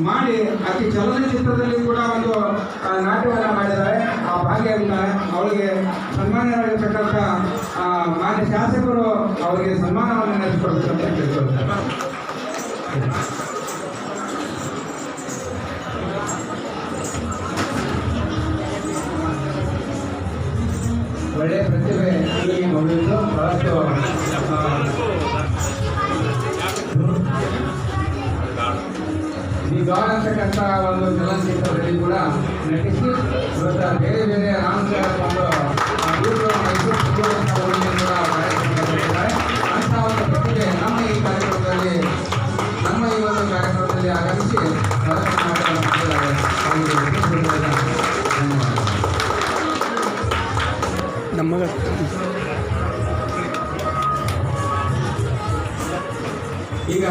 ಮಾಡಿ ಆಕೆ ಚಲನಚಿತ್ರದಲ್ಲಿ ಕೂಡ ಒಂದು ನಾಟ್ಯವನ್ನು ಮಾಡಿದ್ದಾರೆ. ಆ ಭಾಗ್ಯವಿದ್ದಾರೆ. ಅವಳಿಗೆ ಸನ್ಮಾನ್ಯರಾಗಿರ್ತಕ್ಕಂಥ ಮಾನ್ಯ ಶಾಸಕರು ಅವರಿಗೆ ಸನ್ಮಾನವನ್ನು ನಡೆಸಿಕೊಡ್ತಾರೆ ಅಂತ ಕೇಳ್ಕೊಳ್ತಾರೆ. ಒಳ್ಳೆಯ ಪ್ರತಿಭೆ ಈ ಮಗುವಿದ್ದು ಬಹಳಷ್ಟು ಈ ಗಾಡ್ ಅಂತಕ್ಕಂಥ ಒಂದು ಚಲನಚಿತ್ರದಲ್ಲಿ ಕೂಡ ನಟಿಸಿ ಇವತ್ತು ಬೇರೆ ಬೇರೆ ರಾಮಚಂದ್ರ ಒಂದು ಮೈಸೂರು ಕೂಡ ಕಾರ್ಯಕ್ರಮಗಳಿದ್ದಾರೆ. ಅಂಥ ಒಂದು ಪ್ರತಿಭೆ ನಮ್ಮ ಈ ಕಾರ್ಯಕ್ರಮದಲ್ಲಿ ಆಗಮಿಸಿ ಕಾರ್ಯಕ್ರಮ ಮಾಡಿದ್ದಾರೆ. ಈಗ